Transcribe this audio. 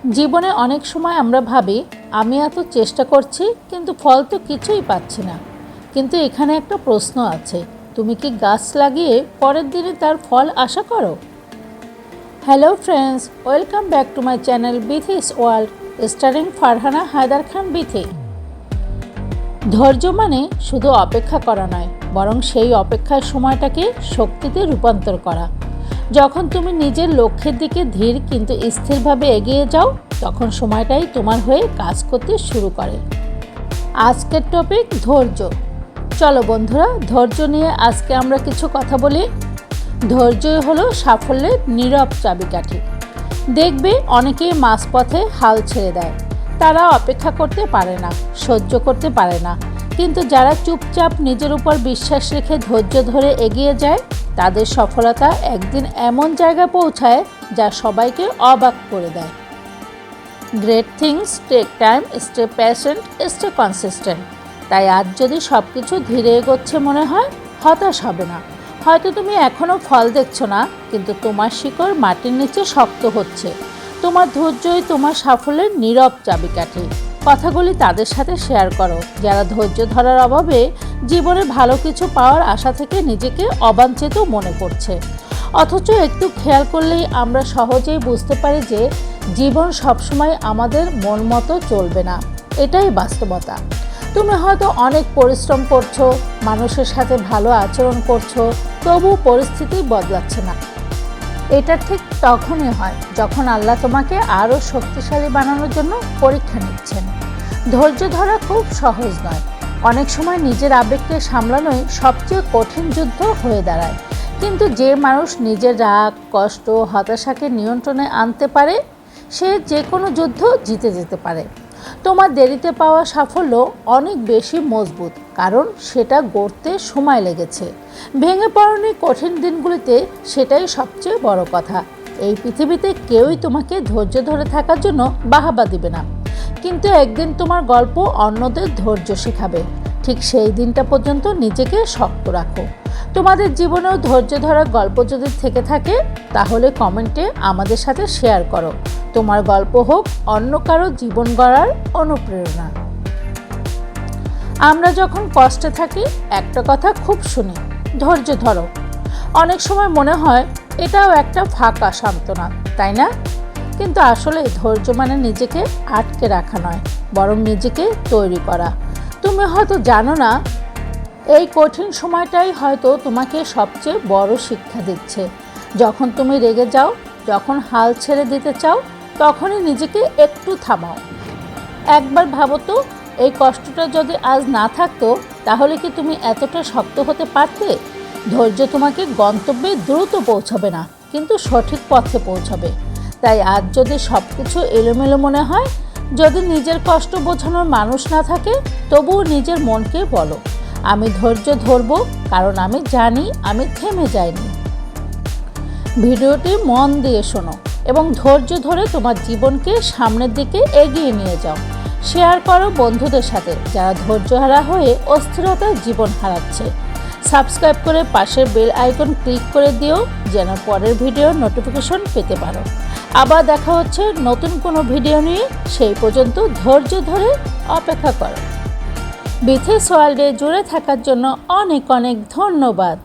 জীবনে অনেক সময় আমরা ভাবি আমি এত চেষ্টা করছি কিন্তু ফল তো কিছুই পাচ্ছি না। কিন্তু এখানে একটা প্রশ্ন আছে, তুমি কি গাছ লাগিয়ে পরের দিনে তার ফল আশা করো? Hello friends, welcome back to my channel Bithi's world, starring Farhana Haidar Khan Bithi. ধৈর্য মানে শুধু অপেক্ষা করা নয়, বরং সেই অপেক্ষার সময়টাকে শক্তিতে রূপান্তর করা। যখন তুমি নিজের লক্ষ্যের দিকে ধীর কিন্তু স্থিরভাবে এগিয়ে যাও, তখন সময়টাই তোমার হয়ে কাজ করতে শুরু করে। আজকের টপিক ধৈর্য। চলো বন্ধুরা, ধৈর্য নিয়ে আজকে আমরা কিছু কথা বলি। ধৈর্যই হলো সাফল্যের নীরব চাবিকাঠি। দেখবে অনেকেই মাঝপথে হাল ছেড়ে দেয়। তারা অপেক্ষা করতে পারে না, সহ্য করতে পারে না। কিন্তু যারা চুপচাপ নিজের উপর বিশ্বাস রেখে ধৈর্য ধরে এগিয়ে যায়, তাদের সফলতা একদিন এমন জায়গায় পৌঁছায় যা সবাইকে অবাক করে দেয়। Great things take time, stay patient, stay consistent. তাই আজ যদি সব কিছু ধীরে এগোচ্ছে মনে হয়, হতাশ হবে না। হয়তো তুমি এখনও ফল দেখছো না, কিন্তু তোমার শিকড় মাটির নিচে শক্ত হচ্ছে। তোমার ধৈর্যই তোমার সাফল্যের নীরব চাবিকাঠি। কথাগুলি তাদের সাথে শেয়ার করো যারা ধৈর্য ধরার অভাবে জীবনে ভালো কিছু পাওয়ার আশা থেকে নিজেকে অবাঞ্ছিত মনে করছে। অথচ একটু খেয়াল করলেই আমরা সহজেই বুঝতে পারি যে জীবন সবসময় আমাদের মন মতো চলবে না। এটাই বাস্তবতা। তুমি হয়তো অনেক পরিশ্রম করছো, মানুষের সাথে ভালো আচরণ করছো, তবু পরিস্থিতি বদলাচ্ছে না। এটা ঠিক তখনই হয় যখন আল্লাহ তোমাকে আরও শক্তিশালী বানানোর জন্য পরীক্ষা নিচ্ছেন। ধৈর্য ধরা খুব সহজ নয়। অনেক সময় নিজের আবেগকে সামলানোই সবচেয়ে কঠিন যুদ্ধ হয়ে দাঁড়ায়। কিন্তু যে মানুষ নিজের রাগ, কষ্ট, হতাশাকে নিয়ন্ত্রণে আনতে পারে, সে যে কোনো যুদ্ধ জিতে যেতে পারে। তোমার দেরিতে পাওয়া সাফল্য অনেক বেশি মজবুত, কারণ সেটা গড়তে সময় লেগেছে। ভেঙে পড়ানি কঠিন দিনগুলিতে সেটাই সবচেয়ে বড় কথা। এই পৃথিবীতে কেউই তোমাকে ধৈর্য ধরে থাকার জন্য বাহাবা দিবে না, কিন্তু একদিন তোমার গল্প অন্যদের ধৈর্য শেখাবে। ঠিক সেই দিনটা পর্যন্ত নিজেকে শক্ত রাখো। তোমাদের জীবনেও ধৈর্য ধরার গল্প যদি থেকে থাকে, তাহলে কমেন্টে আমাদের সাথে শেয়ার করো। তোমার গল্প হোক অন্য কারো জীবন গড়ার অনুপ্রেরণা। আমরা যখন কষ্টে থাকি একটা কথা খুব শুনি, ধৈর্য ধরো। অনেক সময় মনে হয় এটাও একটা ফাঁকা সান্ত্বনা, তাই না? কিন্তু আসলে ধৈর্য মানে নিজেকে আটকে রাখা নয়, বরং নিজেকে তৈরি করা। তুমি হয়তো জানো না, এই কঠিন সময়টাই হয়তো তোমাকে সবচেয়ে বড় শিক্ষা দিচ্ছে। যখন তুমি রেগে যাও, যখন হাল ছেড়ে দিতে চাও, তখনই নিজেকে একটু থামাও। একবার ভাবো তো, এই কষ্টটা যদি আজ না থাকতো, তাহলে কি তুমি এতটা শক্ত হতে পারতে? ধৈর্য তোমাকে গন্তব্যে দ্রুত পৌঁছাবে না, কিন্তু সঠিক পথে পৌঁছাবে। তাই আজ যদি সব কিছু এলোমেলো মনে হয়, যদি নিজের কষ্ট বোঝানোর মানুষ না থাকে, তবুও নিজের মনকে বলো, আমি ধৈর্য ধরবো, কারণ আমি জানি আমি থেমে যাইনি। ভিডিওটি মন দিয়ে শোনো এবং ধৈর্য ধরে তোমার জীবনকে সামনের দিকে এগিয়ে নিয়ে যাও। শেয়ার করো বন্ধুদের সাথে যারা ধৈর্যহারা হয়ে অস্থিরতায় জীবন হারাচ্ছে। সাবস্ক্রাইব করে পাশের বেল আইকন ক্লিক করে দিও, যেন পরের ভিডিওর নোটিফিকেশন পেতে পারো। আবার দেখা হচ্ছে নতুন কোনো ভিডিও নিয়ে। সেই পর্যন্ত ধৈর্য ধরে অপেক্ষা করো। বিথিস ওয়ার্ল্ডে জুড়ে থাকার জন্য অনেক অনেক ধন্যবাদ।